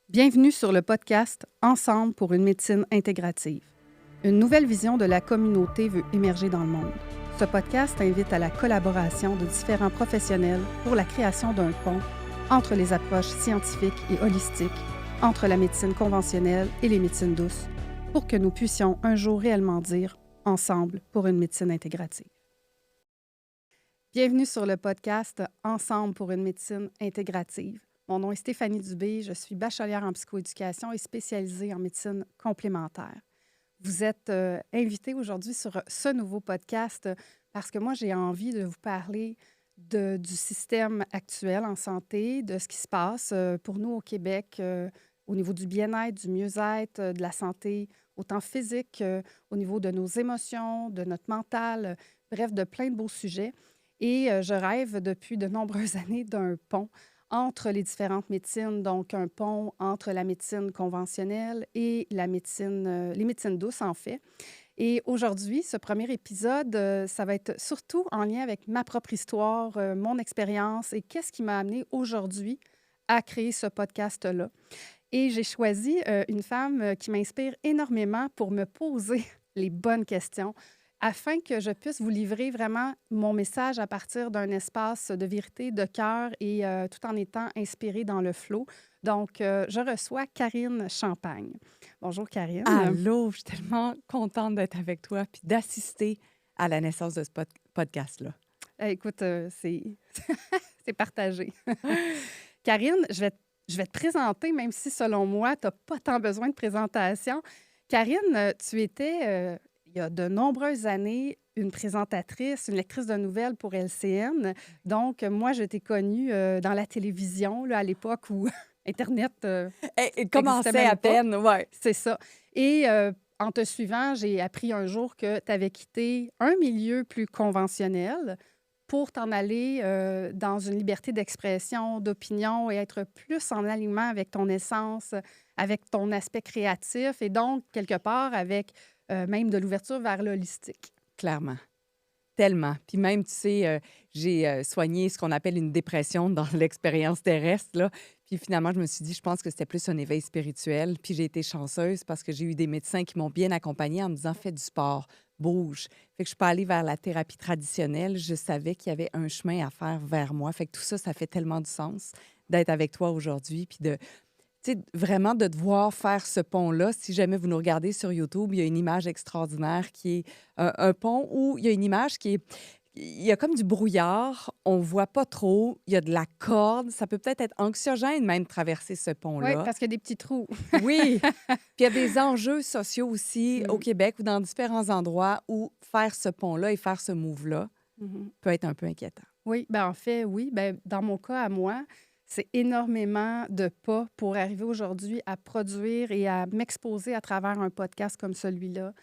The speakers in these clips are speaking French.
Bienvenue sur le podcast Ensemble pour une médecine intégrative. Une nouvelle vision de la communauté veut émerger dans le monde. Ce podcast invite à la collaboration de différents professionnels pour la création d'un pont entre les approches scientifiques et holistiques, entre la médecine conventionnelle et les médecines douces, pour que nous puissions un jour réellement dire Ensemble pour une médecine intégrative. Bienvenue sur le podcast Ensemble pour une médecine intégrative. Mon nom est Stéphanie Dubé, je suis bachelière en psychoéducation et spécialisée en médecine complémentaire. Vous êtes invité aujourd'hui sur ce nouveau podcast parce que moi, j'ai envie de vous parler du système actuel en santé, de ce qui se passe pour nous au Québec au niveau du bien-être, du mieux-être, de la santé, autant physique, au niveau de nos émotions, de notre mental, bref, de plein de beaux sujets. Et je rêve depuis de nombreuses années d'un pont entre les différentes médecines, donc un pont entre la médecine conventionnelle et la médecine, les médecines douces, en fait. Et aujourd'hui, ce premier épisode, ça va être surtout en lien avec ma propre histoire, mon expérience et qu'est-ce qui m'a amené aujourd'hui à créer ce podcast-là. Et j'ai choisi une femme qui m'inspire énormément pour me poser les bonnes questions afin que je puisse vous livrer vraiment mon message à partir d'un espace de vérité, de cœur et tout en étant inspirée dans le flow. Donc, je reçois Karine Champagne. Bonjour, Karine. Allô, je suis tellement contente d'être avec toi puis d'assister à la naissance de ce podcast-là. Écoute, c'est partagé. Karine, je vais te présenter, même si selon moi, tu n'as pas tant besoin de présentation. Karine, tu étais, il y a de nombreuses années, une présentatrice, une lectrice de nouvelles pour LCN. Donc, moi, je t'ai connue dans la télévision, là, à l'époque où Internet Elle n'existait commençait à même pas. peine, ouais. C'est ça. Et en te suivant, j'ai appris un jour que tu avais quitté un milieu plus conventionnel pour t'en aller dans une liberté d'expression, d'opinion et être plus en alignement avec ton essence, avec ton aspect créatif et donc, quelque part, avec même de l'ouverture vers l'holistique. Clairement. Tellement. Puis même, tu sais, j'ai soigné ce qu'on appelle une dépression dans l'expérience terrestre, là. Puis finalement, je me suis dit, je pense que c'était plus un éveil spirituel. Puis j'ai été chanceuse parce que j'ai eu des médecins qui m'ont bien accompagnée en me disant, fais du sport, bouge. Fait que je suis pas allée vers la thérapie traditionnelle. Je savais qu'il y avait un chemin à faire vers moi. Fait que tout ça, ça fait tellement du sens d'être avec toi aujourd'hui. Puis de, tu sais, vraiment de te voir faire ce pont-là. Si jamais vous nous regardez sur YouTube, il y a une image extraordinaire qui est un pont où il y a une image qui est... Il y a comme du brouillard, on voit pas trop, il y a de la corde, ça peut peut-être être anxiogène même traverser ce Oui, pont-là. parce qu'il y a des petits trous. Oui, puis il y a des enjeux sociaux aussi au Mm. Québec ou dans différents endroits où faire ce pont-là et faire ce move-là Mhm. peut être un peu inquiétant. Oui, ben en fait, oui. Ben, dans mon cas, à moi, c'est énormément de pas pour arriver aujourd'hui à produire et à m'exposer à travers un podcast comme celui-là.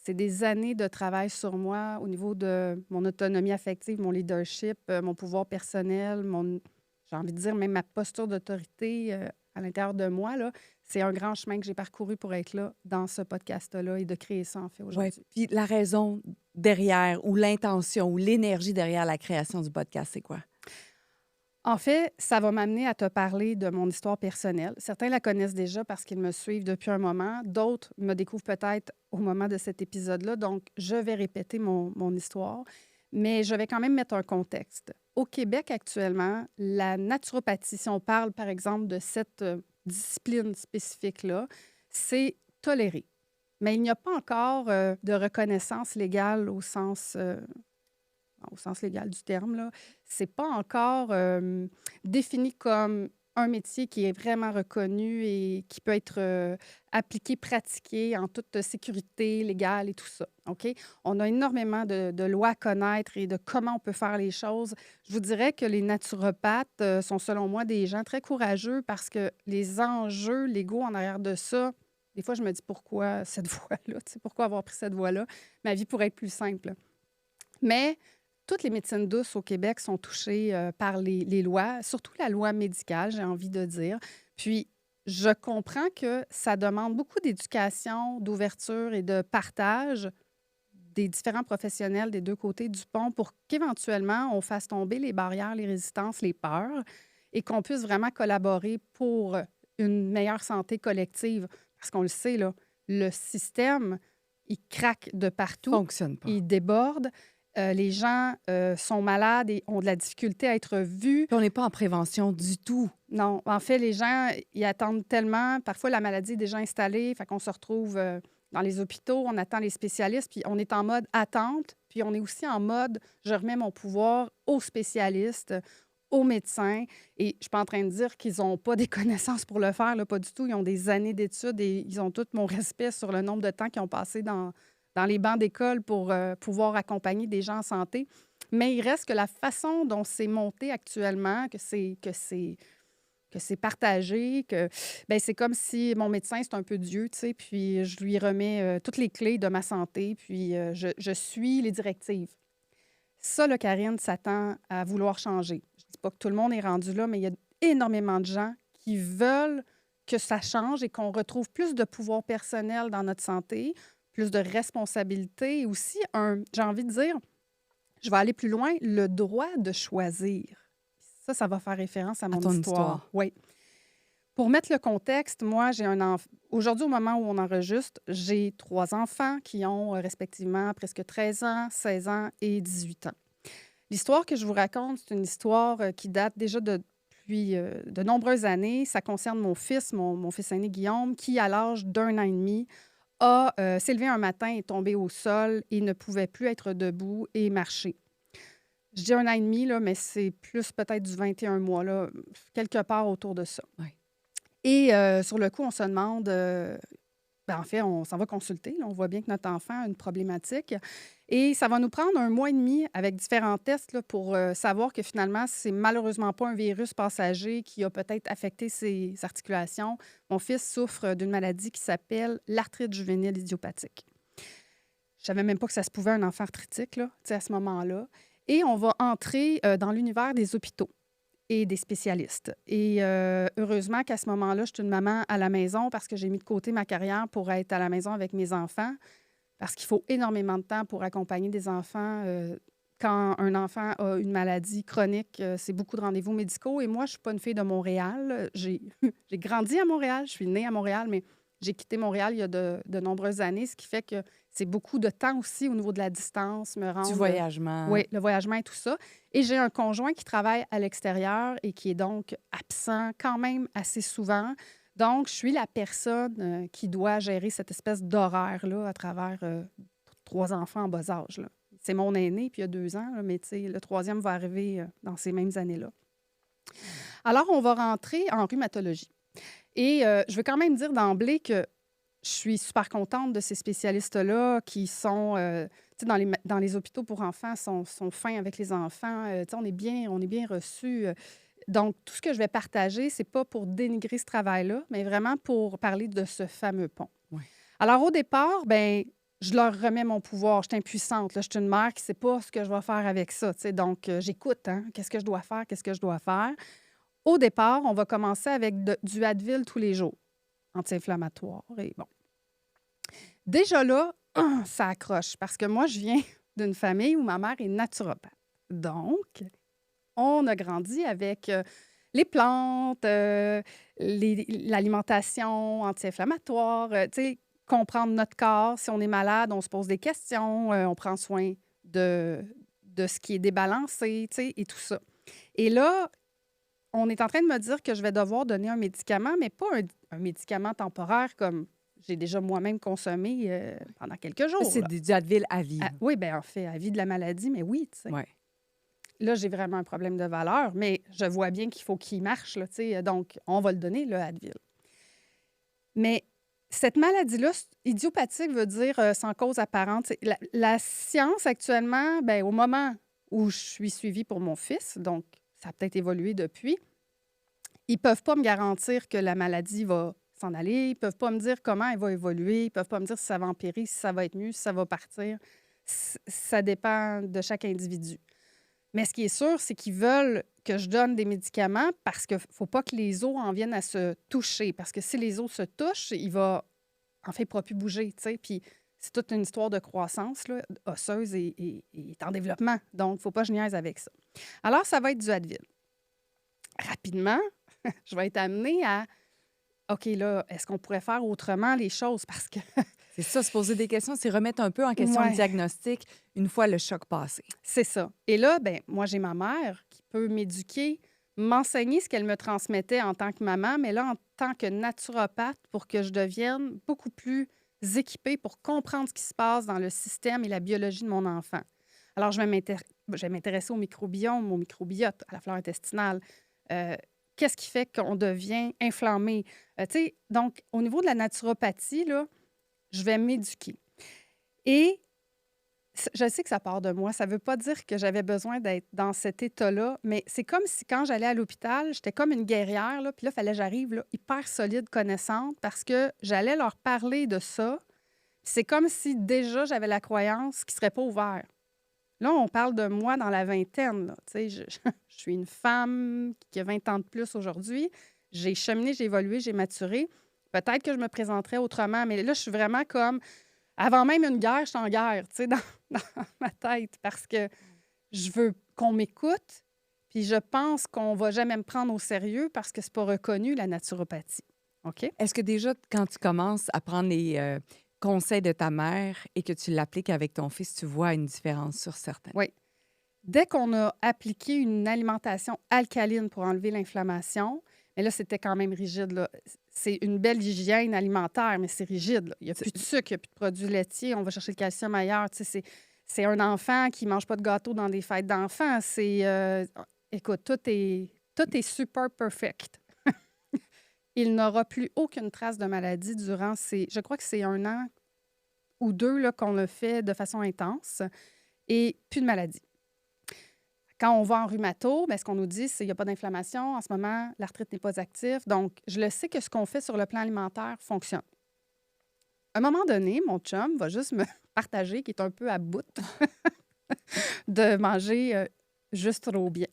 C'est des années de travail sur moi au niveau de mon autonomie affective, mon leadership, mon pouvoir personnel, j'ai envie de dire même ma posture d'autorité à l'intérieur de moi, là. C'est un grand chemin que j'ai parcouru pour être là dans ce podcast-là et de créer ça, en fait, Oui, aujourd'hui. puis la raison derrière ou l'intention ou l'énergie derrière la création du podcast, c'est quoi? En fait, ça va m'amener à te parler de mon histoire personnelle. Certains la connaissent déjà parce qu'ils me suivent depuis un moment. D'autres me découvrent peut-être au moment de cet épisode-là. Donc, je vais répéter mon histoire, mais je vais quand même mettre un contexte. Au Québec, actuellement, la naturopathie, si on parle, par exemple, de cette discipline spécifique-là, c'est toléré. Mais il n'y a pas encore de reconnaissance légale au sens légal du terme, là, c'est pas encore défini comme un métier qui est vraiment reconnu et qui peut être appliqué, pratiqué en toute sécurité légale et tout ça. OK? On a énormément de lois à connaître et de comment on peut faire les choses. Je vous dirais que les naturopathes sont, selon moi, des gens très courageux parce que les enjeux légaux en arrière de ça, des fois, je me dis pourquoi cette voie-là? Tu sais, pourquoi avoir pris cette voie-là? Ma vie pourrait être plus simple. Mais toutes les médecines douces au Québec sont touchées par les lois, surtout la loi médicale, j'ai envie de dire. Puis, je comprends que ça demande beaucoup d'éducation, d'ouverture et de partage des différents professionnels des deux côtés du pont pour qu'éventuellement, on fasse tomber les barrières, les résistances, les peurs et qu'on puisse vraiment collaborer pour une meilleure santé collective. Parce qu'on le sait, là, le système, il craque de partout, Fonctionne pas. il déborde. Les gens sont malades et ont de la difficulté à être vus. Puis on n'est pas en prévention du tout. Non, en fait, les gens, ils attendent tellement. Parfois, la maladie est déjà installée, fait qu'on se retrouve dans les hôpitaux, on attend les spécialistes, puis on est en mode attente, puis on est aussi en mode je remets mon pouvoir aux spécialistes, aux médecins. Et je suis pas en train de dire qu'ils n'ont pas des connaissances pour le faire, là, pas du tout. Ils ont des années d'études et ils ont tout mon respect sur le nombre de temps qu'ils ont passé dans les bancs d'école pour pouvoir accompagner des gens en santé. Mais il reste que la façon dont c'est monté actuellement, que c'est partagé, que ben c'est comme si mon médecin, c'est un peu Dieu, tu sais, puis je lui remets toutes les clés de ma santé, puis je suis les directives. Ça, là, Karine, ça tend à vouloir changer. Je dis pas que tout le monde est rendu là, mais il y a énormément de gens qui veulent que ça change et qu'on retrouve plus de pouvoir personnel dans notre santé, plus de responsabilité et aussi j'ai envie de dire, je vais aller plus loin, le droit de choisir. Ça va faire référence à À mon ton histoire. histoire. Oui. Pour mettre le contexte, moi, j'ai un enfant. Aujourd'hui, au moment où on enregistre, j'ai 3 enfants qui ont respectivement presque 13 ans, 16 ans et 18 ans. L'histoire que je vous raconte, c'est une histoire qui date déjà depuis de nombreuses années. Ça concerne mon fils, mon fils aîné Guillaume, qui, à l'âge d'1 an et demi, s'est levé un matin et est tombé au sol et ne pouvait plus être debout et marcher. Je dis 1 an et demi, là, mais c'est plus peut-être du 21 mois, là, quelque part autour de ça. Oui. Et sur le coup, on se demande, en fait, on s'en va consulter. Là, on voit bien que notre enfant a une problématique. Et ça va nous prendre 1 mois et demi avec différents tests là, pour savoir que finalement, c'est malheureusement pas un virus passager qui a peut-être affecté ses articulations. Mon fils souffre d'une maladie qui s'appelle l'arthrite juvénile idiopathique. Je savais même pas que ça se pouvait un enfant arthritique là, tu sais, à ce moment-là. Et on va entrer dans l'univers des hôpitaux et des spécialistes. Et heureusement qu'à ce moment-là, je suis une maman à la maison parce que j'ai mis de côté ma carrière pour être à la maison avec mes enfants, parce qu'il faut énormément de temps pour accompagner des enfants. Quand un enfant a une maladie chronique, c'est beaucoup de rendez-vous médicaux. Et moi, je ne suis pas une fille de Montréal. J'ai grandi à Montréal, je suis née à Montréal, mais j'ai quitté Montréal il y a de nombreuses années, ce qui fait que c'est beaucoup de temps aussi au niveau de la distance, me rendre... Du voyagement. Oui, le voyagement et tout ça. Et j'ai un conjoint qui travaille à l'extérieur et qui est donc absent quand même assez souvent. Donc, je suis la personne qui doit gérer cette espèce d'horaire-là à travers 3 enfants en bas âge, là. C'est mon aîné, puis il y a 2 ans, là, mais tu sais, le 3e va arriver dans ces mêmes années-là. Alors, on va rentrer en rhumatologie. Et je veux quand même dire d'emblée que je suis super contente de ces spécialistes-là qui sont, tu sais, dans les hôpitaux pour enfants, sont fins avec les enfants. Tu sais, on est bien reçus. Donc, tout ce que je vais partager, c'est pas pour dénigrer ce travail-là, mais vraiment pour parler de ce fameux pont. Ouais. Alors, au départ, ben je leur remets mon pouvoir. Je suis impuissante. Là. Je suis une mère qui ne sait pas ce que je vais faire avec ça. Tu sais. Donc, j'écoute. Hein? Qu'est-ce que je dois faire? Qu'est-ce que je dois faire? Au départ, on va commencer avec du Advil tous les jours, anti-inflammatoire. Et bon. Déjà là, ça accroche parce que moi, je viens d'une famille où ma mère est naturopathe. Donc, on a grandi avec les plantes, l'alimentation anti-inflammatoire, tu sais, comprendre notre corps. Si on est malade, on se pose des questions, on prend soin de ce qui est débalancé, tu sais, et tout ça. Et là, on est en train de me dire que je vais devoir donner un médicament, mais pas un médicament temporaire comme j'ai déjà moi-même consommé pendant quelques jours. C'est Là. du Advil à vie. Oui, bien, en fait, à vie de la maladie, mais oui, tu sais. Ouais. Là, j'ai vraiment un problème de valeur, mais je vois bien qu'il faut qu'il marche, là, tu sais. Donc, on va le donner, le Advil. Mais cette maladie-là, idiopathique veut dire sans cause apparente. La science, actuellement, bien, au moment où je suis suivie pour mon fils, donc ça a peut-être évolué depuis, ils ne peuvent pas me garantir que la maladie va s'en aller. Ils ne peuvent pas me dire comment elle va évoluer. Ils ne peuvent pas me dire si ça va empirer, si ça va être mieux, si ça va partir. Ça dépend de chaque individu. Mais ce qui est sûr, c'est qu'ils veulent que je donne des médicaments parce qu'il ne faut pas que les os en viennent à se toucher. Parce que si les os se touchent, il va, en fait, il ne pourra plus bouger, tu sais. Puis c'est toute une histoire de croissance, là, osseuse et est en développement. Donc, il ne faut pas que je niaise avec ça. Alors, ça va être du Advil. Rapidement, je vais être amenée à OK, là, est-ce qu'on pourrait faire autrement les choses? Parce que, C'est ça, se poser des questions, c'est remettre un peu en question le ouais, diagnostic une fois le choc passé. c'est ça. Et là, ben moi, j'ai ma mère qui peut m'éduquer, m'enseigner ce qu'elle me transmettait en tant que maman, mais là, en tant que naturopathe, pour que je devienne beaucoup plus équipée pour comprendre ce qui se passe dans le système et la biologie de mon enfant. Alors, je vais m'intéresser au microbiome, au microbiote, à la flore intestinale. Euh, Qu'est-ce qui fait qu'on devient inflammé? Tu sais, donc, au niveau de la naturopathie, là, je vais m'éduquer. Et je sais que ça part de moi. Ça ne veut pas dire que j'avais besoin d'être dans cet état-là, mais c'est comme si quand j'allais à l'hôpital, j'étais comme une guerrière, là, puis là, il fallait que j'arrive là, hyper solide, connaissante, parce que j'allais leur parler de ça. C'est comme si déjà j'avais la croyance qu'ils ne seraient pas ouverts. Là, on parle de moi dans la vingtaine. Là. Tu sais, je suis une femme qui a 20 ans de plus aujourd'hui. J'ai cheminé, j'ai évolué, j'ai maturé. Peut-être que je me présenterais autrement, mais là, je suis vraiment comme avant même une guerre, je suis en guerre, tu sais, dans ma tête, parce que je veux qu'on m'écoute, puis je pense qu'on va jamais me prendre au sérieux parce que c'est pas reconnu, la naturopathie. OK? Est-ce que déjà, quand tu commences à prendre les conseils de ta mère et que tu l'appliques avec ton fils, tu vois une différence sur certains? Oui. Dès qu'on a appliqué une alimentation alcaline pour enlever l'inflammation, mais là, c'était quand même rigide, là. C'est une belle hygiène alimentaire, mais c'est rigide, là. Il n'y a plus de sucre, il n'y a plus de produits laitiers, on va chercher le calcium ailleurs. Tu sais, c'est un enfant qui ne mange pas de gâteau dans des fêtes d'enfants. Écoute, tout est super perfect. Il n'aura plus aucune trace de maladie durant je crois que c'est 1 an ou 2 là, qu'on le fait de façon intense et plus de maladie. Quand on va en rhumato, bien, ce qu'on nous dit, c'est qu'il n'y a pas d'inflammation. En ce moment, l'arthrite n'est pas active. Donc, je le sais que ce qu'on fait sur le plan alimentaire fonctionne. À un moment donné, mon chum va juste me partager qu'il est un peu à bout de manger juste trop bien.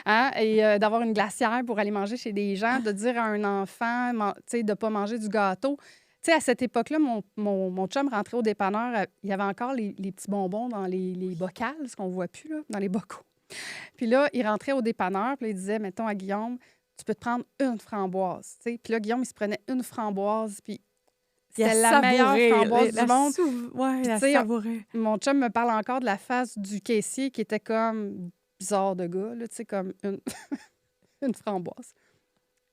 Hein? Et d'avoir une glacière pour aller manger chez des gens, de dire à un enfant tu sais, de ne pas manger du gâteau. Tu sais, à cette époque-là, mon chum rentrait au dépanneur, il y avait encore les petits bonbons dans les bocals, ce qu'on ne voit plus, là, dans les bocaux. Puis là, il rentrait au dépanneur, puis là, il disait, mettons à Guillaume, tu peux te prendre une framboise. Tu sais. Puis là, Guillaume, il se prenait une framboise, puis Puis à c'était la meilleure savourer, framboise du monde. ouais, Puis, tu à sais, savourer. mon chum me parle encore de la face du caissier qui était comme bizarre de gars, là, tu sais, comme une framboise.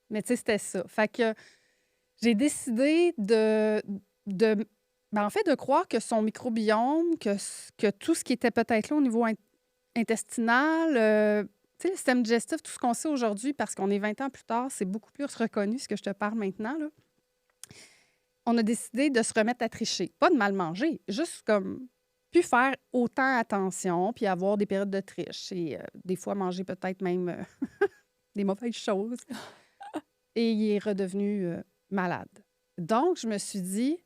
Mais tu sais, c'était ça. Fait que j'ai décidé ben, en fait, de croire que son microbiome, que tout ce qui était peut-être là au niveau intestinal, tu sais, le système digestif, tout ce qu'on sait aujourd'hui, parce qu'on est 20 ans plus tard, c'est beaucoup plus reconnu, ce que je te parle maintenant, là. On a décidé de se remettre à tricher. Pas de mal manger, juste comme plus faire autant attention, puis avoir des périodes de triche et des fois manger peut-être même des mauvaises choses. Et il est redevenu malade. Donc, je me suis dit,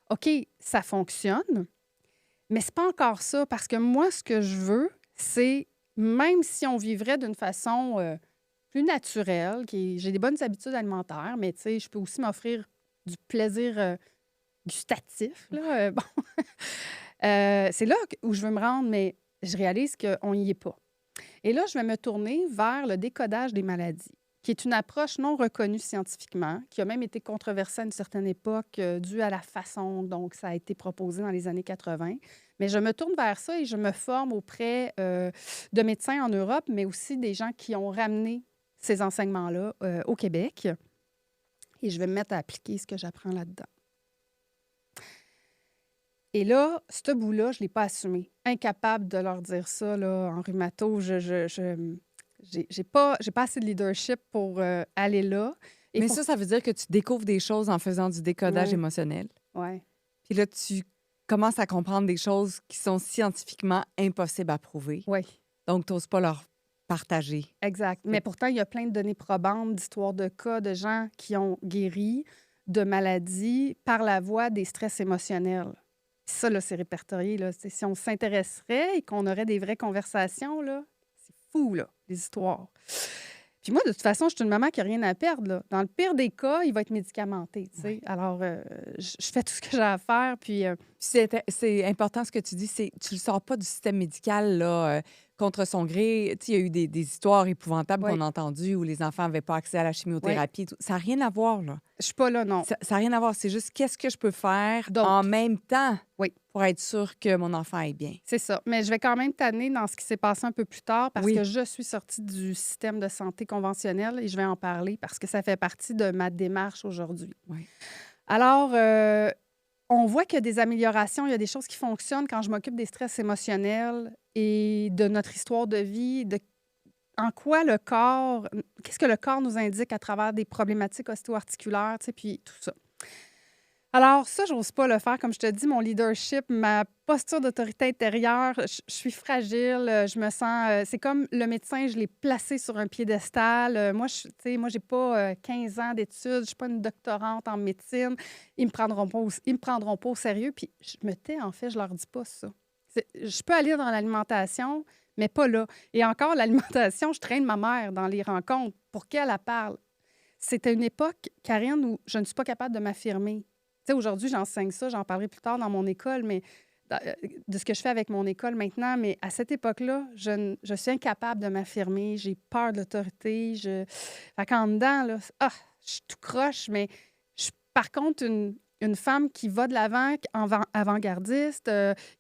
OK, ça fonctionne, mais c'est pas encore ça, parce que moi, ce que je veux, c'est, même si on vivrait d'une façon plus naturelle, j'ai des bonnes habitudes alimentaires, mais tu sais, je peux aussi m'offrir du plaisir gustatif, là. Bon. C'est là où je veux me rendre, mais je réalise qu'on n'y est pas. Et là, je vais me tourner vers le décodage des maladies, qui est une approche non reconnue scientifiquement, qui a même été controversée à une certaine époque due à la façon dont ça a été proposé dans les années 80. Mais je me tourne vers ça et je me forme auprès de médecins en Europe, mais aussi des gens qui ont ramené ces enseignements-là au Québec. Et je vais me mettre à appliquer ce que j'apprends là-dedans. Et là, ce bout-là, je ne l'ai pas assumé. Incapable de leur dire ça là, en rhumato. J'ai pas assez de leadership pour aller là. Et Mais ça veut dire que tu découvres des choses en faisant du décodage Oui, émotionnel. oui, Puis là, tu commences à comprendre des choses qui sont scientifiquement impossibles à prouver. oui, Donc, tu n'oses pas leur partager. exact. Mais pourtant, il y a plein de données probantes, d'histoires de cas de gens qui ont guéri de maladies par la voie des stress émotionnels. Ça, là, c'est répertorié. Là. Si on s'intéresserait et qu'on aurait des vraies conversations, là, c'est fou, là, les histoires. Puis moi, de toute façon, je suis une maman qui n'a rien à perdre. Là. Dans le pire des cas, il va être médicamenté. Tu sais. Ouais. Alors, je fais tout ce que j'ai à faire. Puis, C'est important ce que tu dis, c'est tu le sors pas du système médical là, contre son gré. Tu sais, il y a eu des histoires épouvantables Oui, qu'on a entendues où les enfants n'avaient pas accès à la oui. chimiothérapie et tout. Ça n'a rien à voir, là. Je suis pas là, non. Ça n'a rien à voir. C'est juste qu'est-ce que je peux faire en D'autres. même temps Oui, pour être sûr que mon enfant est bien. c'est ça. Mais je vais quand même t'amener dans ce qui s'est passé un peu plus tard parce que Oui, je suis sortie du système de santé conventionnel et je vais en parler parce que ça fait partie de ma démarche aujourd'hui. oui. Alors, on voit qu'il y a des améliorations, il y a des choses qui fonctionnent quand je m'occupe des stress émotionnels et de notre histoire de vie, de en quoi le corps, qu'est-ce que le corps nous indique à travers des problématiques ostéo-articulaires, tu sais, puis tout ça. Alors ça, j'ose pas le faire. Comme je te dis, mon leadership, ma posture d'autorité intérieure, je suis fragile, je me sens... c'est comme le médecin, je l'ai placé sur un piédestal. Moi, tu sais, moi, j'ai pas 15 ans d'études, je suis pas une doctorante en médecine. Ils me prendront pas au sérieux. Puis je me tais, en fait, je leur dis pas ça. Je peux aller dans l'alimentation, mais pas là. Et encore, l'alimentation, je traîne ma mère dans les rencontres pour qu'elle la parle. C'était une époque, Karine, où je ne suis pas capable de m'affirmer. Tu sais, aujourd'hui, j'enseigne ça, j'en parlerai plus tard dans mon école, mais de ce que je fais avec mon école maintenant. Mais à cette époque-là, je suis incapable de m'affirmer. J'ai peur de l'autorité. Fait qu'en dedans, là, je suis tout croche, mais je suis par contre une femme qui va de l'avant, avant-gardiste,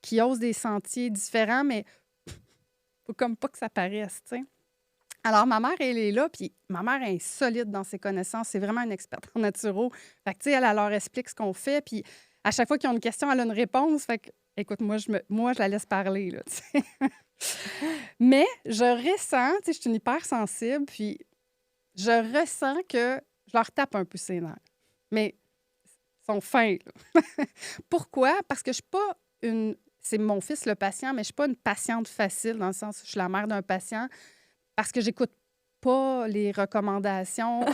qui ose des sentiers différents, mais faut comme pas que ça paraisse, tu sais. Alors, ma mère, elle est là, puis ma mère est solide dans ses connaissances. C'est vraiment une experte en naturo. Fait que, tu sais, elle leur explique ce qu'on fait, puis à chaque fois qu'ils ont une question, elle a une réponse. Fait que, écoute, moi, je la laisse parler, là, tu sais. Mais je ressens, tu sais, je suis une hypersensible, puis je ressens que je leur tape un peu ses nerfs. Mais ils sont fins, là. Pourquoi? Parce que je suis pas une... C'est mon fils, le patient, mais je suis pas une patiente facile, dans le sens où je suis la mère d'un patient. Parce que j'écoute pas les recommandations.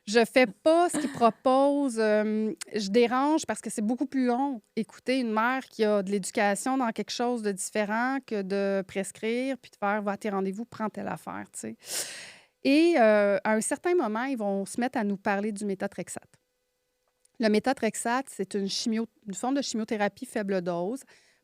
Je fais pas ce qu'ils proposent. Je dérange parce que c'est beaucoup plus long écouter une mère qui a de l'éducation dans quelque chose de différent que de prescrire puis de faire va à tes rendez-vous, prends telle affaire, tu sais. Et à un certain moment, ils vont se mettre à nous parler du méthotrexate. Le méthotrexate, c'est une forme de chimiothérapie faible dose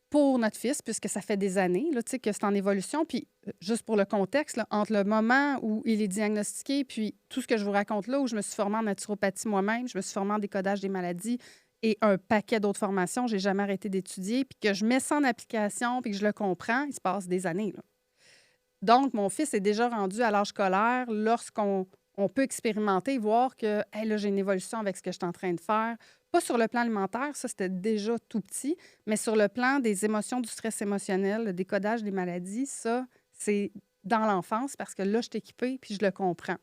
pour notre fils, puisque ça fait des années là, tu sais, que c'est en évolution. Puis, juste pour le contexte, là, entre le moment où il est diagnostiqué puis tout ce que je vous raconte là, où je me suis formée en naturopathie moi-même, je me suis formée en décodage des maladies et un paquet d'autres formations, j'ai jamais arrêté d'étudier, puis que je mets ça en application puis que je le comprends, il se passe des années, là. Donc, mon fils est déjà rendu à l'âge scolaire lorsqu'on peut expérimenter, voir que hey, là, j'ai une évolution avec ce que je suis en train de faire. Pas sur le plan alimentaire, ça, c'était déjà tout petit, mais sur le plan des émotions, du stress émotionnel, le décodage des maladies, ça, c'est dans l'enfance parce que là, je suis équipée puis je le comprends.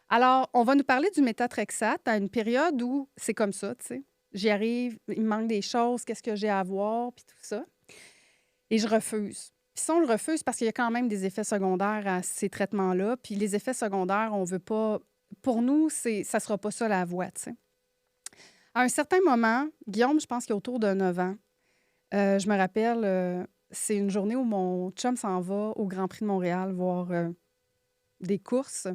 Alors, on va nous parler du méthotrexate à une période où c'est comme ça, tu sais. J'y arrive, il me manque des choses, qu'est-ce que j'ai à voir, puis tout ça. Et je refuse. Puis ça, on le refuse parce qu'il y a quand même des effets secondaires à ces traitements-là. Puis les effets secondaires, on veut pas... Pour nous, ça sera pas ça la voie, tu sais. À un certain moment, Guillaume, je pense qu'il y a autour de 9 ans, je me rappelle, c'est une journée où mon chum s'en va au Grand Prix de Montréal voir des courses.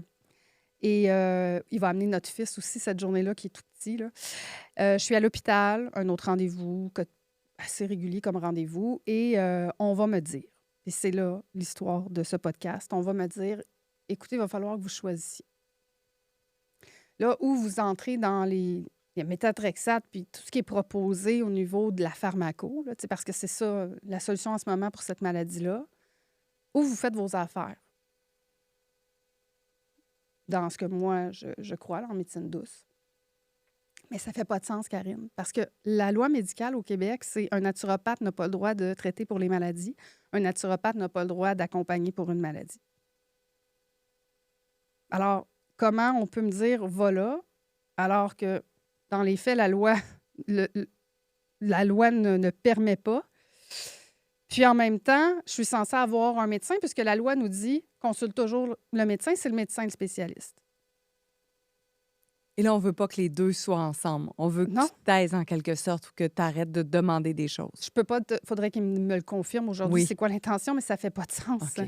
Et il va amener notre fils aussi cette journée-là, qui est tout petit, là. Je suis à l'hôpital, un autre rendez-vous assez régulier comme rendez-vous, et on va me dire, et c'est là l'histoire de ce podcast, on va me dire, écoutez, il va falloir que vous choisissiez. Là où vous entrez dans les méthotrexate, puis tout ce qui est proposé au niveau de la pharmaco, là, tu sais, parce que c'est ça la solution en ce moment pour cette maladie-là, où vous faites vos affaires. Dans ce que moi, je crois, là, en médecine douce. Mais ça fait pas de sens, Karine, parce que la loi médicale au Québec, c'est un naturopathe n'a pas le droit de traiter pour les maladies. Un naturopathe n'a pas le droit d'accompagner pour une maladie. Alors, comment on peut me dire, va là, alors que, dans les faits, le- la loi ne permet pas. Puis en même temps, je suis censée avoir un médecin, puisque la loi nous dit, consulte toujours le médecin, c'est le médecin le spécialiste. Et là, on veut pas que les deux soient ensemble. On veut que Non, tu te taises en quelque sorte ou que tu arrêtes de demander des choses. je peux pas. Faudrait qu'il me le confirme aujourd'hui, c'est Oui, quoi l'intention, mais ça fait pas de sens. OK.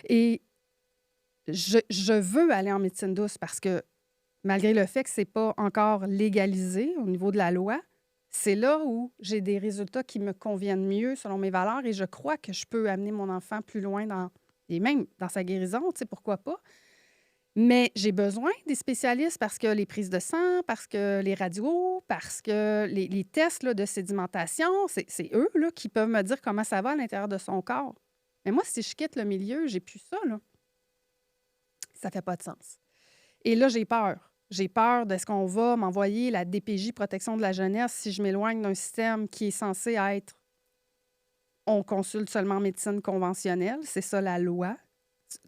Et je veux aller en médecine douce parce que, malgré le fait que c'est pas encore légalisé au niveau de la loi, C'est là où j'ai des résultats qui me conviennent mieux selon mes valeurs et je crois que je peux amener mon enfant plus loin et même dans sa guérison, tu sais, pourquoi pas. Mais j'ai besoin des spécialistes parce que les prises de sang, parce que les radios, parce que les tests là, de sédimentation, c'est eux là, qui peuvent me dire comment ça va à l'intérieur de son corps. Mais moi, si je quitte le milieu, j'ai plus ça, là. Ça fait pas de sens. Et là, j'ai peur. J'ai peur de ce qu'on va m'envoyer la DPJ, protection de la jeunesse, si je m'éloigne d'un système qui est censé être on consulte seulement en médecine conventionnelle. C'est ça la loi.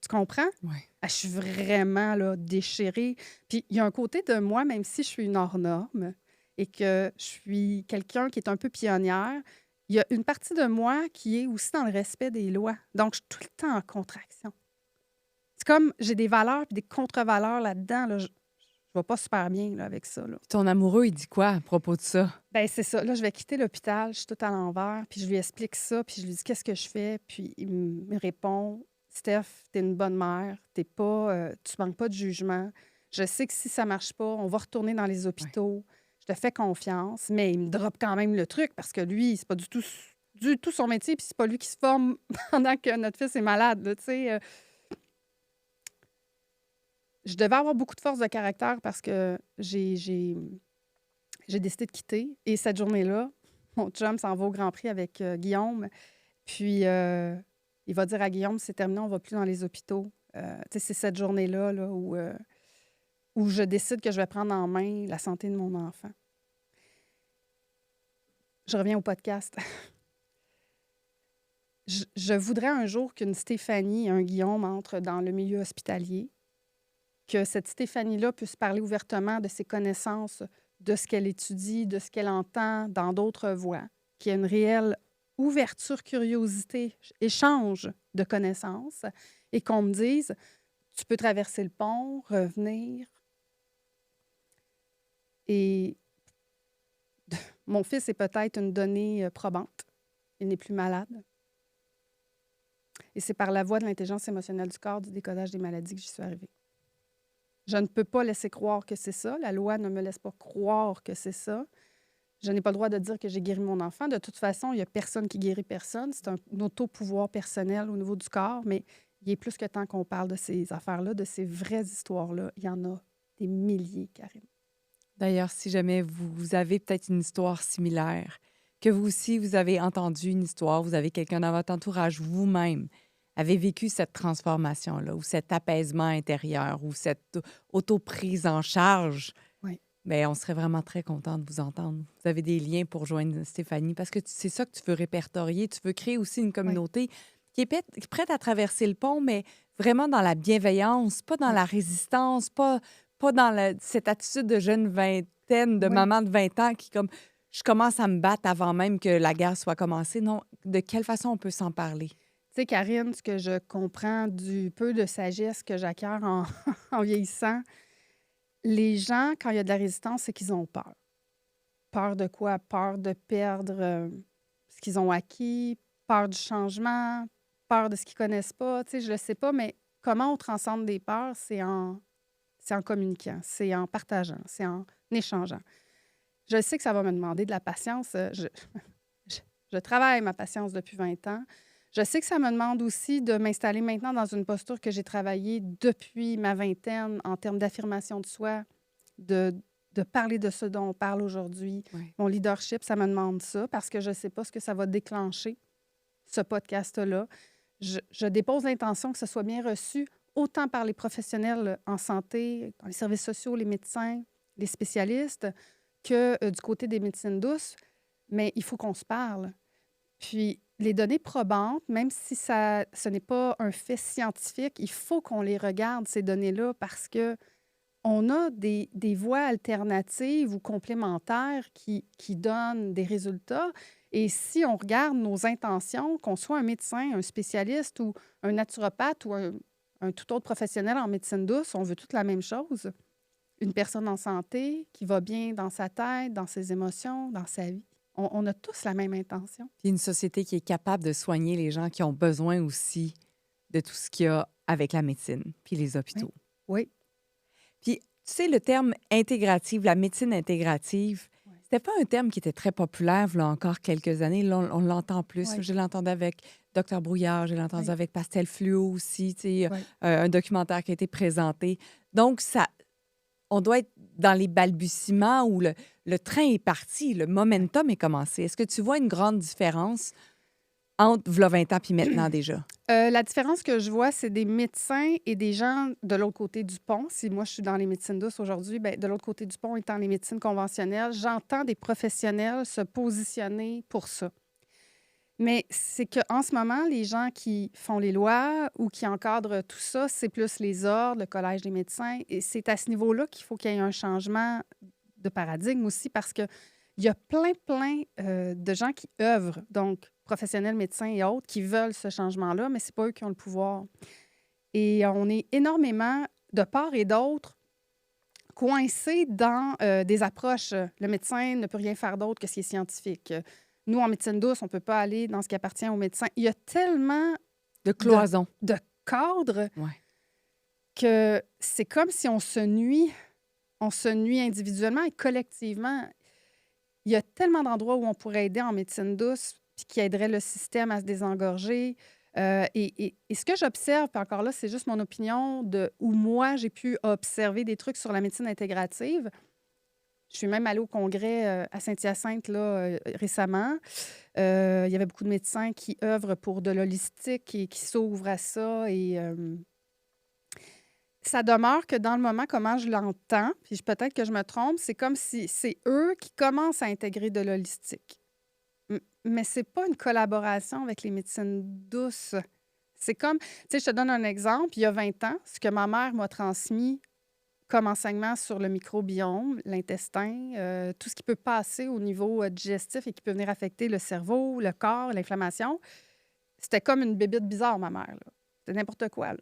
Tu comprends? Oui. Ah, je suis vraiment là, déchirée. Puis il y a un côté de moi, même si je suis une hors norme et que je suis quelqu'un qui est un peu pionnière, il y a une partie de moi qui est aussi dans le respect des lois. Donc, je suis tout le temps en contraction. C'est comme j'ai des valeurs et des contre-valeurs là-dedans. Là, je ne vais pas super bien là, avec ça. Là. Ton amoureux, il dit quoi à propos de ça? Ben c'est ça. Là, je vais quitter l'hôpital, je suis tout à l'envers, puis je lui explique ça, puis je lui dis qu'est-ce que je fais, puis il me répond Steph, t'es une bonne mère, t'es pas, tu manques pas de jugement. Je sais que si ça marche pas, on va retourner dans les Oui. hôpitaux. Je te fais confiance, mais il me drop quand même le truc parce que lui, c'est pas du tout son métier, puis c'est pas lui qui se forme pendant que notre fils est malade, là, tu sais. Je devais avoir beaucoup de force de caractère parce que j'ai décidé de quitter. Et cette journée-là, mon chum s'en va au Grand Prix avec Guillaume. Puis, il va dire à Guillaume, c'est terminé, on ne va plus dans les hôpitaux. Tu sais, c'est cette journée-là là, où je décide que je vais prendre en main la santé de mon enfant. Je reviens au podcast. Je voudrais un jour qu'une Stéphanie et un Guillaume entrent dans le milieu hospitalier, que cette Stéphanie-là puisse parler ouvertement de ses connaissances, de ce qu'elle étudie, de ce qu'elle entend dans d'autres voies, qu'il y ait une réelle ouverture, curiosité, échange de connaissances et qu'on me dise, tu peux traverser le pont, revenir. Et mon fils est peut-être une donnée probante. Il n'est plus malade. Et c'est par la voie de l'intelligence émotionnelle du corps, du décodage des maladies que j'y suis arrivée. Je ne peux pas laisser croire que c'est ça. La loi ne me laisse pas croire que c'est ça. Je n'ai pas le droit de dire que j'ai guéri mon enfant. De toute façon, il n'y a personne qui guérit personne. C'est un auto-pouvoir personnel au niveau du corps, mais il est plus que temps qu'on parle de ces affaires-là, de ces vraies histoires-là. Il y en a des milliers, Karine. D'ailleurs, si jamais vous avez peut-être une histoire similaire, que vous aussi, vous avez entendu une histoire, vous avez quelqu'un dans votre entourage, vous-même, avez vécu cette transformation-là, ou cet apaisement intérieur, ou cette auto-prise en charge, Oui. bien, on serait vraiment très content de vous entendre. Vous avez des liens pour joindre Stéphanie, parce que c'est ça que tu veux répertorier. Tu veux créer aussi une Oui. communauté qui est prête à traverser le pont, mais vraiment dans la bienveillance, pas dans Oui. la résistance, pas dans cette attitude de jeune vingtaine, de Oui. maman de 20 ans qui, comme, je commence à me battre avant même que la guerre soit commencée. Non, de quelle façon on peut s'en parler? Tu sais, Karine, ce que je comprends du peu de sagesse que j'acquiers en, en vieillissant, les gens, quand il y a de la résistance, c'est qu'ils ont peur. Peur de quoi? Peur de perdre ce qu'ils ont acquis, peur du changement, peur de ce qu'ils connaissent pas. Tu sais, je le sais pas, mais comment on transcende des peurs, c'est en communiquant, c'est en partageant, c'est en échangeant. Je sais que ça va me demander de la patience. Je, je travaille ma patience depuis 20 ans. Je sais que ça me demande aussi de m'installer maintenant dans une posture que j'ai travaillée depuis ma vingtaine en termes d'affirmation de soi, de, de parler de ce dont on parle aujourd'hui. Oui. Mon leadership, ça me demande ça parce que je ne sais pas ce que ça va déclencher, ce podcast-là. Je dépose l'intention que ce soit bien reçu, autant par les professionnels en santé, dans les services sociaux, les médecins, les spécialistes, que du côté des médecines douces. Mais il faut qu'on se parle. Puis, les données probantes, même si ce n'est pas un fait scientifique, il faut qu'on les regarde, ces données-là, parce que on a des voies alternatives ou complémentaires qui donnent des résultats. Et si on regarde nos intentions, qu'on soit un médecin, un spécialiste ou un naturopathe ou un tout autre professionnel en médecine douce, on veut toute la même chose. Une personne en santé qui va bien dans sa tête, dans ses émotions, dans sa vie. On a tous la même intention. Puis une société qui est capable de soigner les gens qui ont besoin aussi de tout ce qu'il y a avec la médecine, puis les hôpitaux. Oui. Puis, tu sais, le terme intégrative, la médecine intégrative, Oui. C'était pas un terme qui était très populaire, là, encore quelques années. Là, on l'entend plus. Oui, Je l'entendais avec Docteur Brouillard, je l'ai entendu oui, avec Pastel Fluo aussi, tu sais, oui. un documentaire qui a été présenté. Donc, on doit être dans les balbutiements où le train est parti, le Ouais. momentum est commencé. Est-ce que tu vois une grande différence entre v'là 20 ans puis maintenant déjà? La différence que je vois, c'est des médecins et des gens de l'autre côté du pont. Si moi, je suis dans les médecines douces aujourd'hui, ben, de l'autre côté du pont étant les médecines conventionnelles, j'entends des professionnels se positionner pour ça. Mais c'est qu'en ce moment, les gens qui font les lois ou qui encadrent tout ça, c'est plus les ordres, le Collège des médecins. Et c'est à ce niveau-là qu'il faut qu'il y ait un changement de paradigme aussi parce qu'il y a plein de gens qui œuvrent, donc professionnels, médecins et autres, qui veulent ce changement-là, mais ce n'est pas eux qui ont le pouvoir. Et on est énormément, de part et d'autre, coincés dans des approches. Le médecin ne peut rien faire d'autre que ce qui est scientifique. Nous, en médecine douce, on ne peut pas aller dans ce qui appartient aux médecins. Il y a tellement De de, cloison. de cadres Ouais. que c'est comme si on se nuit individuellement et collectivement. Il y a tellement d'endroits où on pourrait aider en médecine douce puis qui aiderait le système à se désengorger. Et ce que j'observe, puis encore là, c'est juste mon opinion, où moi, j'ai pu observer des trucs sur la médecine intégrative. Je suis même allée au congrès à Saint-Hyacinthe là, récemment. Il y avait beaucoup de médecins qui œuvrent pour de l'holistique et qui s'ouvrent à ça. Et ça demeure que dans le moment, comment je l'entends, puis peut-être que je me trompe, c'est comme si c'est eux qui commencent à intégrer de l'holistique. Mais c'est pas une collaboration avec les médecines douces. C'est comme, tu sais, je te donne un exemple. Il y a 20 ans, ce que ma mère m'a transmis comme enseignement sur le microbiome, l'intestin, tout ce qui peut passer au niveau digestif et qui peut venir affecter le cerveau, le corps, l'inflammation, c'était comme une bébite bizarre, ma mère. Là. C'était n'importe quoi. Là.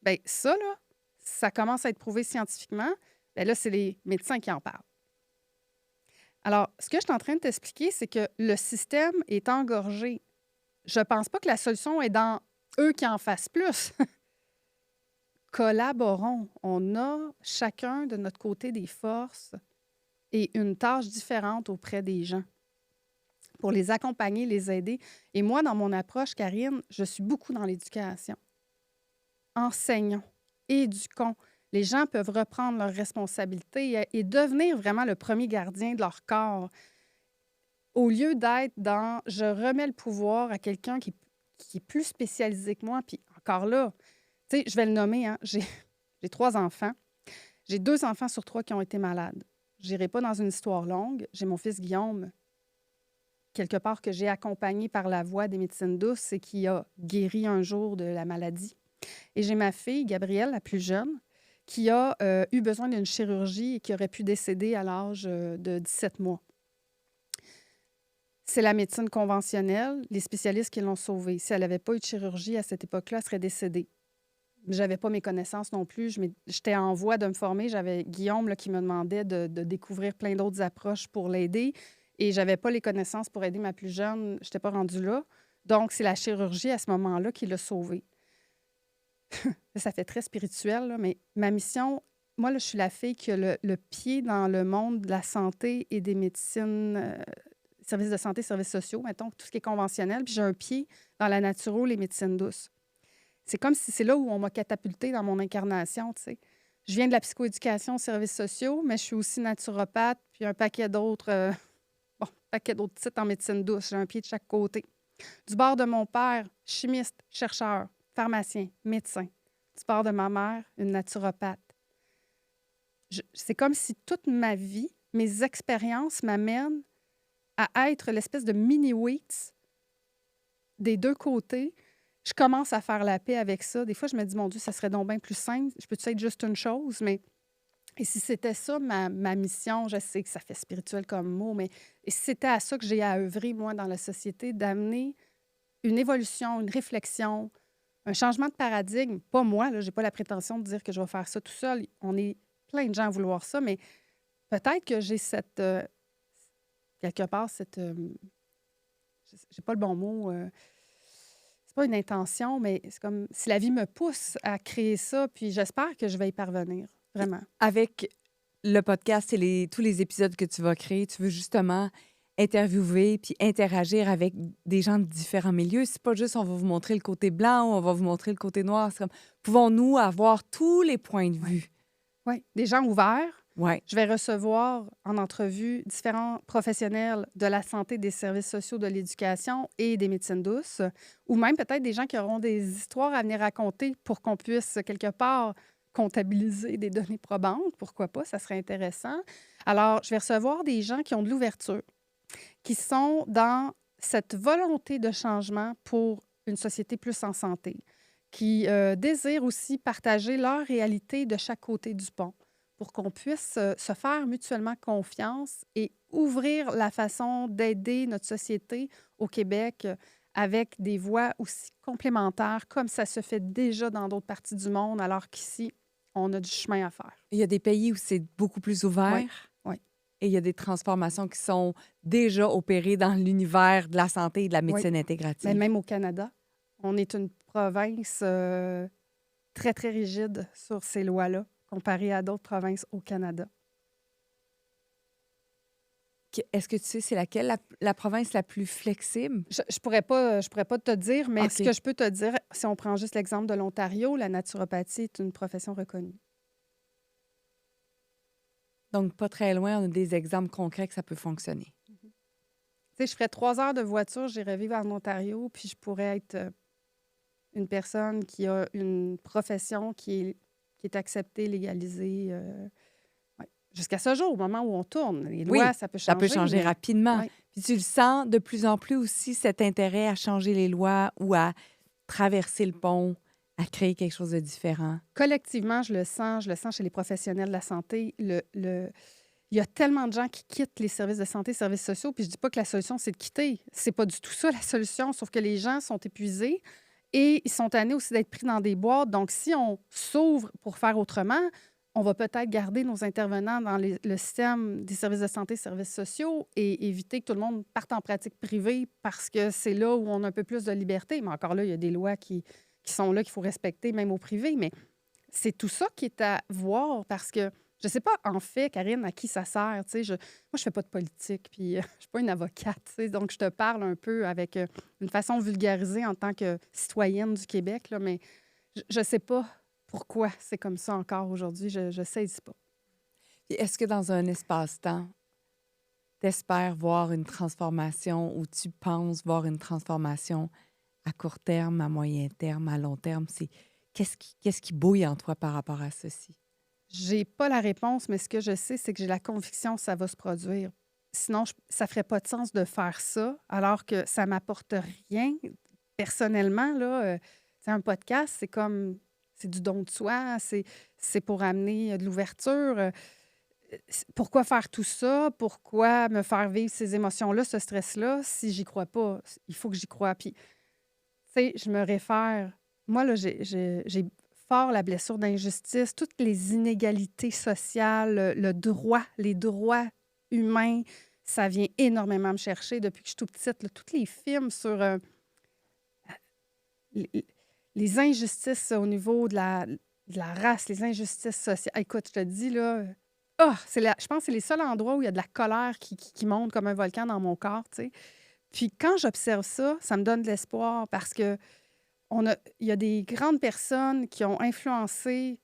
Bien, ça, là, ça commence à être prouvé scientifiquement. Bien là, c'est les médecins qui en parlent. Alors, ce que je suis en train de t'expliquer, c'est que le système est engorgé. Je pense pas que la solution est dans eux qui en fassent plus. Collaborons. On a chacun de notre côté des forces et une tâche différente auprès des gens pour les accompagner, les aider. Et moi, dans mon approche, Karine, je suis beaucoup dans l'éducation. Enseignons, éduquons. Les gens peuvent reprendre leurs responsabilités et devenir vraiment le premier gardien de leur corps. Au lieu d'être dans je remets le pouvoir à quelqu'un qui est plus spécialisé que moi, puis encore là, tu sais, je vais le nommer, hein, j'ai 3 enfants. J'ai 2 enfants sur 3 qui ont été malades. Je n'irai pas dans une histoire longue. J'ai mon fils Guillaume, quelque part que j'ai accompagné par la voie des médecines douces et qui a guéri un jour de la maladie. Et j'ai ma fille, Gabrielle, la plus jeune, qui a eu besoin d'une chirurgie et qui aurait pu décéder à l'âge de 17 mois. C'est la médecine conventionnelle, les spécialistes qui l'ont sauvée. Si elle n'avait pas eu de chirurgie à cette époque-là, elle serait décédée. Je n'avais pas mes connaissances non plus. J'étais en voie de me former. J'avais Guillaume là, qui me demandait de découvrir plein d'autres approches pour l'aider. Et je n'avais pas les connaissances pour aider ma plus jeune. Je n'étais pas rendue là. Donc, c'est la chirurgie à ce moment-là qui l'a sauvée. Ça fait très spirituel, là, mais ma mission, moi, là, je suis la fille qui a le pied dans le monde de la santé et des médecines, services de santé, services sociaux, mettons, tout ce qui est conventionnel. Puis j'ai un pied dans la naturo, les médecines douces. C'est comme si c'est là où on m'a catapultée dans mon incarnation, tu sais. Je viens de la psychoéducation, services sociaux, mais je suis aussi naturopathe, puis un paquet d'autres, paquet d'autres titres en médecine douce. J'ai un pied de chaque côté. Du bord de mon père, chimiste, chercheur, pharmacien, médecin. Du bord de ma mère, une naturopathe. C'est comme si toute ma vie, mes expériences m'amènent à être l'espèce de mini-Wheats des deux côtés. Je commence à faire la paix avec ça. Des fois, je me dis, mon Dieu, ça serait donc bien plus simple. Je peux-tu être juste une chose? Mais et si c'était ça, ma mission, je sais que ça fait spirituel comme mot, mais et si c'était à ça que j'ai à œuvrer, moi, dans la société, d'amener une évolution, une réflexion, un changement de paradigme. Pas moi, là, j'ai pas la prétention de dire que je vais faire ça tout seul. On est plein de gens à vouloir ça, mais peut-être que j'ai cette... quelque part, cette... j'ai pas le bon mot. C'est pas une intention, mais c'est comme si la vie me pousse à créer ça, puis j'espère que je vais y parvenir, vraiment. Avec le podcast et tous les épisodes que tu vas créer, tu veux justement interviewer puis interagir avec des gens de différents milieux. C'est pas juste on va vous montrer le côté blanc ou on va vous montrer le côté noir. C'est comme, pouvons-nous avoir tous les points de Oui. vue? Oui, des gens ouverts. Oui. Je vais recevoir en entrevue différents professionnels de la santé, des services sociaux, de l'éducation et des médecines douces, ou même peut-être des gens qui auront des histoires à venir raconter pour qu'on puisse quelque part comptabiliser des données probantes. Pourquoi pas? Ça serait intéressant. Alors, je vais recevoir des gens qui ont de l'ouverture, qui sont dans cette volonté de changement pour une société plus en santé, qui désirent aussi partager leur réalité de chaque côté du pont pour qu'on puisse se faire mutuellement confiance et ouvrir la façon d'aider notre société au Québec avec des voies aussi complémentaires, comme ça se fait déjà dans d'autres parties du monde, alors qu'ici, on a du chemin à faire. Il y a des pays où c'est beaucoup plus ouvert. Oui, oui, Et il y a des transformations qui sont déjà opérées dans l'univers de la santé et de la oui. médecine Mais intégrative. même au Canada, on est une province très, très rigide sur ces lois-là, comparé à d'autres provinces au Canada. Est-ce que tu sais c'est laquelle la province la plus flexible? Je pourrais pas te dire, mais ce OK. que je peux te dire, si on prend juste l'exemple de l'Ontario, la naturopathie est une profession reconnue. Donc, pas très loin, on a des exemples concrets que ça peut fonctionner. Tu sais, je ferais 3 heures de voiture, j'irais vivre en Ontario, puis je pourrais être une personne qui a une profession qui est acceptée, légalisée. Ouais. Jusqu'à ce jour, au moment où on tourne. Les Oui, lois, ça peut ça peut changer. changer Mais... rapidement. ouais. Puis tu le sens de plus en plus aussi, cet intérêt à changer les lois ou à traverser le pont, à créer quelque chose de différent. Collectivement, je le sens chez les professionnels de la santé. Il y a tellement de gens qui quittent les services de santé, services sociaux, puis je dis pas que la solution, c'est de quitter. C'est pas du tout ça, la solution, sauf que les gens sont épuisés et ils sont tannés aussi d'être pris dans des boîtes. Donc, si on s'ouvre pour faire autrement, on va peut-être garder nos intervenants dans le système des services de santé, services sociaux et éviter que tout le monde parte en pratique privée parce que c'est là où on a un peu plus de liberté. Mais encore là, il y a des lois qui sont là, qu'il faut respecter, même au privé. Mais c'est tout ça qui est à voir parce que je ne sais pas, en fait, Karine, à qui ça sert. Tu sais, moi, je ne fais pas de politique, puis je ne suis pas une avocate. Tu sais, donc, je te parle un peu avec une façon vulgarisée en tant que citoyenne du Québec, là, mais je ne sais pas pourquoi c'est comme ça encore aujourd'hui. Je ne saisis pas. Puis est-ce que dans un espace-temps, tu espères voir une transformation ou tu penses voir une transformation à court terme, à moyen terme, à long terme? Qu'est-ce qui bouille en toi par rapport à ceci? J'ai pas la réponse, mais ce que je sais, c'est que j'ai la conviction que ça va se produire. Sinon, ça ferait pas de sens de faire ça, alors que ça m'apporte rien. Personnellement, là, c'est un podcast, c'est du don de soi, c'est pour amener de l'ouverture. Pourquoi faire tout ça? Pourquoi me faire vivre ces émotions-là, ce stress-là, si j'y crois pas? Il faut que j'y croie. Puis, tu sais, je me réfère. Moi, là, j'ai fort la blessure d'injustice, toutes les inégalités sociales, le droit, les droits humains, ça vient énormément me chercher depuis que je suis toute petite. Là. Tous les films sur les, les injustices au niveau de la race, les injustices sociales. Écoute, je te dis, là, je pense que c'est les seuls endroits où il y a de la colère qui monte comme un volcan dans mon corps, tu sais. Puis quand j'observe ça, ça me donne de l'espoir parce que il y a des grandes personnes qui ont influencé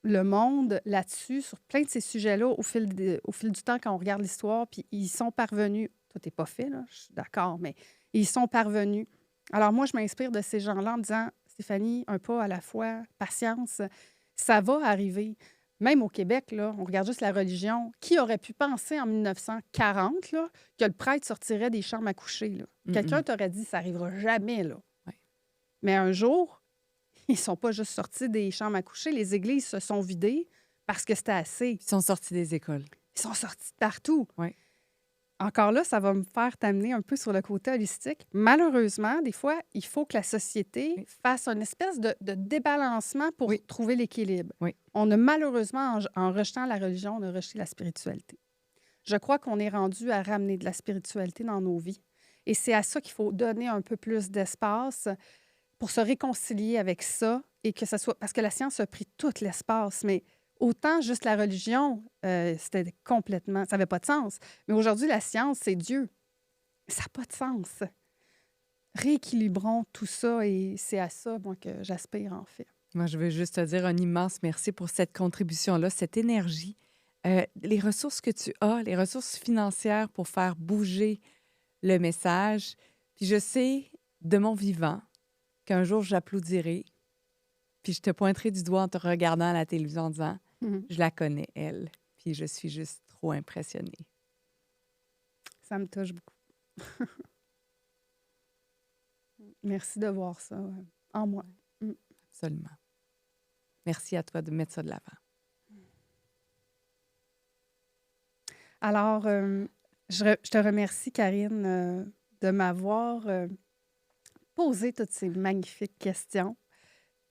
le monde là-dessus, sur plein de ces sujets-là, au fil du temps, quand on regarde l'histoire, puis ils sont parvenus. Tout n'est pas fait, là, je suis d'accord, mais ils sont parvenus. Alors moi, je m'inspire de ces gens-là en me disant, Stéphanie, un pas à la fois, patience, ça va arriver. Même au Québec, là, on regarde juste la religion. Qui aurait pu penser en 1940 là, que le prêtre sortirait des chambres à coucher? Là? Quelqu'un t'aurait dit, ça n'arrivera jamais. Là. Ouais. Mais un jour, ils ne sont pas juste sortis des chambres à coucher. Les églises se sont vidées parce que c'était assez. Ils sont sortis des écoles. Ils sont sortis de partout. Oui. Encore là, ça va me faire t'amener un peu sur le côté holistique. Malheureusement, des fois, il faut que la société fasse une espèce de débalancement pour trouver l'équilibre. Oui. On a malheureusement, en rejetant la religion, on a rejeté la spiritualité. Je crois qu'on est rendu à ramener de la spiritualité dans nos vies. Et c'est à ça qu'il faut donner un peu plus d'espace pour se réconcilier avec ça et que ça soit... Parce que la science a pris tout l'espace, mais Autant juste la religion, c'était complètement... Ça n'avait pas de sens. Mais aujourd'hui, la science, c'est Dieu. Ça n'a pas de sens. Rééquilibrons tout ça et c'est à ça, moi, que j'aspire, en fait. Moi, je veux juste te dire un immense merci pour cette contribution-là, cette énergie, les ressources que tu as, les ressources financières pour faire bouger le message. Puis je sais de mon vivant qu'un jour j'applaudirai, puis je te pointerai du doigt en te regardant à la télévision en disant Mhm. je la connais, elle. Puis je suis juste trop impressionnée. Ça me touche beaucoup. Merci de voir ça en moi. Mm. Absolument. Merci à toi de mettre ça de l'avant. Alors, je te remercie, Karine, de m'avoir posé toutes ces magnifiques questions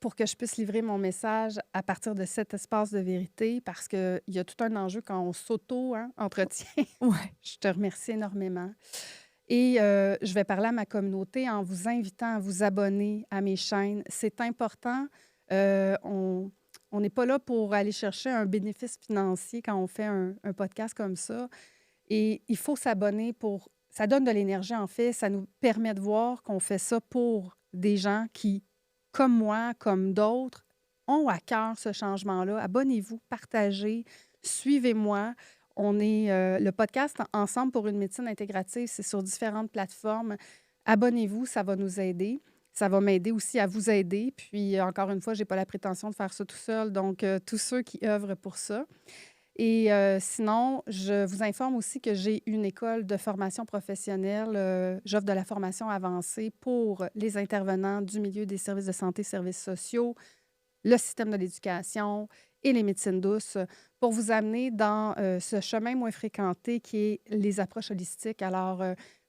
pour que je puisse livrer mon message à partir de cet espace de vérité, parce qu'il y a tout un enjeu quand on s'auto-entretient. Ouais. Je te remercie énormément. Et je vais parler à ma communauté en vous invitant à vous abonner à mes chaînes. C'est important. On n'est pas là pour aller chercher un bénéfice financier quand on fait un podcast comme ça. Et il faut s'abonner pour... Ça donne de l'énergie, en fait. Ça nous permet de voir qu'on fait ça pour des gens qui, comme moi, comme d'autres, ont à cœur ce changement-là. Abonnez-vous, partagez, suivez-moi. On est le podcast Ensemble pour une médecine intégrative. C'est sur différentes plateformes. Abonnez-vous, ça va nous aider. Ça va m'aider aussi à vous aider. Puis, encore une fois, je n'ai pas la prétention de faire ça tout seul. Donc, tous ceux qui œuvrent pour ça. Et sinon, je vous informe aussi que j'ai une école de formation professionnelle. J'offre de la formation avancée pour les intervenants du milieu des services de santé, services sociaux, le système de l'éducation et les médecines douces pour vous amener dans ce chemin moins fréquenté qui est les approches holistiques. Alors,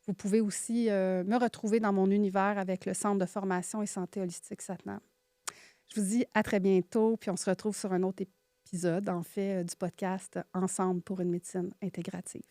vous pouvez aussi me retrouver dans mon univers avec le Centre de formation et santé holistique Satnam. Je vous dis à très bientôt, puis on se retrouve sur un autre épisode, en fait, du podcast Ensemble pour une médecine intégrative.